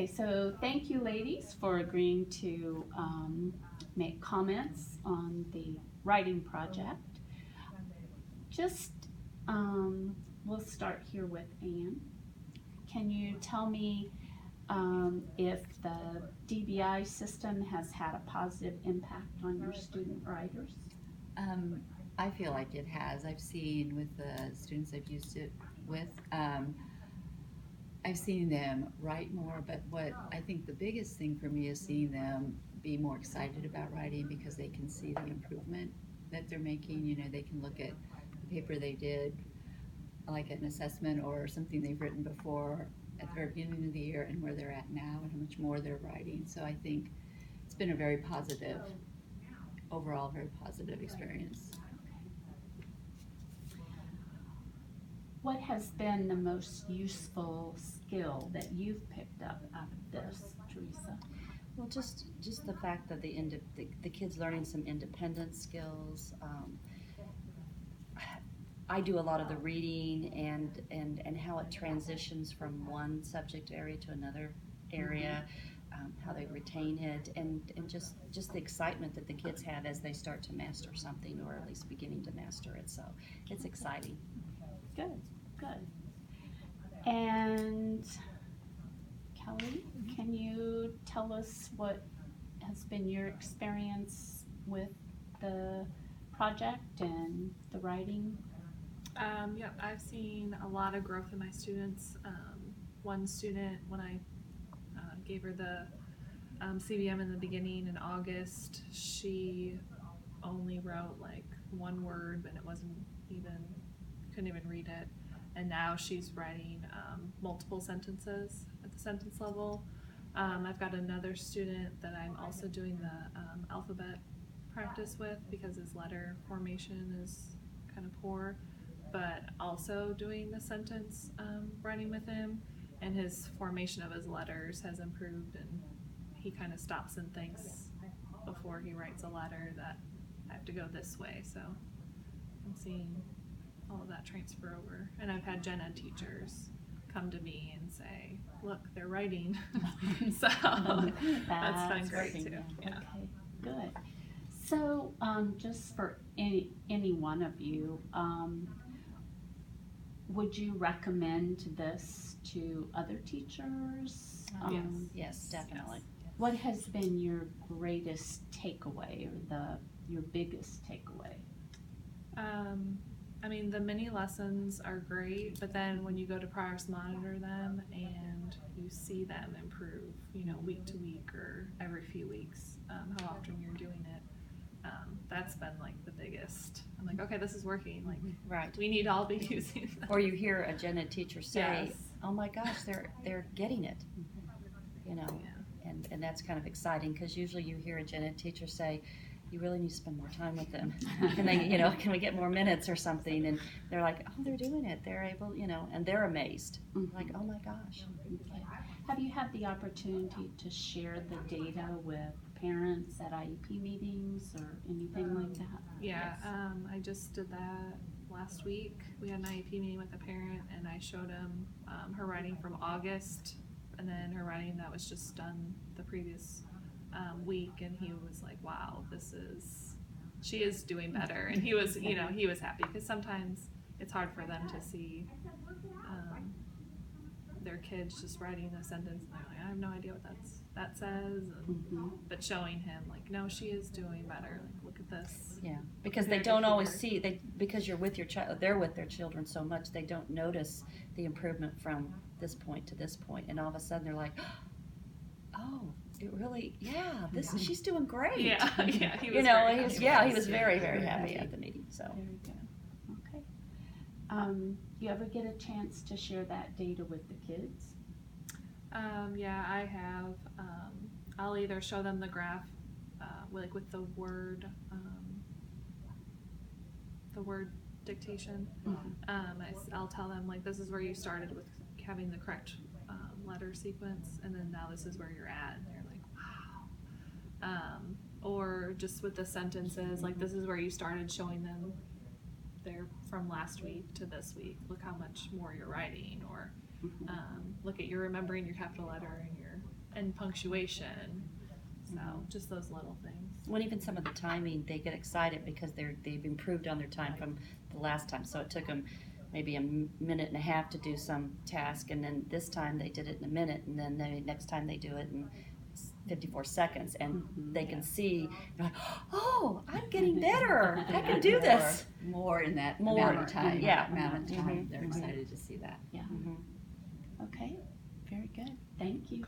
Okay, so thank you, ladies, for agreeing to make comments on the writing project. Just, we'll start here with Anne. Can you tell me if the DBI system has had a positive impact on your student writers? I feel like it has. I've seen with the students I've used it with, I've seen them write more, but what I think the biggest thing for me is seeing them be more excited about writing because they can see the improvement that they're making. You know, they can look at the paper they did, like an assessment or something they've written before at the very beginning of the year and where they're at now and how much more they're writing. So I think it's been a very positive, overall very positive experience. What has been the most useful skill that you've picked up out of this, Teresa? Well, just the fact that the kids learning some independent skills. I do a lot of the reading and how it transitions from one subject area to another area, how they retain it, and just the excitement that the kids have as they start to master something, or at least beginning to master it. So it's exciting. Good, good. And Kelly, can you tell us what has been your experience with the project and the writing? Yeah, I've seen a lot of growth in my students. One student, when I gave her the CBM in the beginning in August, she only wrote like one word, but it wasn't even, couldn't even read it. And now she's writing multiple sentences at the sentence level. I've got another student that I'm also doing the alphabet practice with because his letter formation is kind of poor, but also doing the sentence writing with him, and his formation of his letters has improved, and he kind of stops and thinks before he writes a letter that I have to go this way. So I'm seeing all of that transfer over, and I've had gen ed teachers come to me and say, look, they're writing. So that's been great too. Yeah. Okay, good. So just for any one of you, would you recommend this to other teachers? Yes, definitely. What has been your greatest takeaway, or your biggest takeaway? I mean, the mini lessons are great, but then when you go to progress monitor them and you see them improve, you know, week to week or every few weeks, how often you're doing it, that's been like the biggest. I'm like, okay, this is working. Like, Right. we need to all be using that. Or you hear a gen ed teacher say, Yes. "Oh my gosh, they're getting it," you know, Yeah. and that's kind of exciting because usually you hear a gen ed teacher say, "You really need to spend more time with them. Can they, you know, can we get more minutes or something?" And they're like, "Oh, they're doing it. They're able, you know," and they're amazed. Like, "Oh my gosh." Okay. Have you had the opportunity to share the data with parents at IEP meetings or anything like that? Yeah, I just did that last week. We had an IEP meeting with a parent, and I showed him her writing from August, and then her writing that was just done the previous week, and he was like, "Wow, she is doing better." And he was, you know, he was happy because sometimes it's hard for them to see their kids just writing a sentence and they're like, I have no idea what that says, and, but showing him like, no, she is doing better. Like, look at this. Yeah, because they don't always see because you're with your child, they're with their children so much they don't notice the improvement from this point to this point, and all of a sudden they're like, oh, it really, she's doing great. Yeah, yeah. He was very, very happy at the meeting. So. Very good. Okay. Do you ever get a chance to share that data with the kids? Yeah, I have. I'll either show them the graph, like with the word dictation. I'll tell them like, this is where you started with having the correct letter sequence, and then now this is where you're at. And they're like, wow. Or just with the sentences, like this is where you started, showing them there from last week to this week. Look how much more you're writing, or look at you're remembering your capital letter and your and punctuation. So just those little things. When even some of the timing, they get excited because they've improved on their time from the last time. So it took them maybe a minute and a half to do some task, and then this time they did it in a minute, and then the next time they do it in 54 seconds, and they can see, like, oh, I'm getting better. I can do this. More in that More, amount of time. yeah. Amount of time. Mhm. They're excited to see that. Yeah. Mhm. Okay. Very good. Thank you.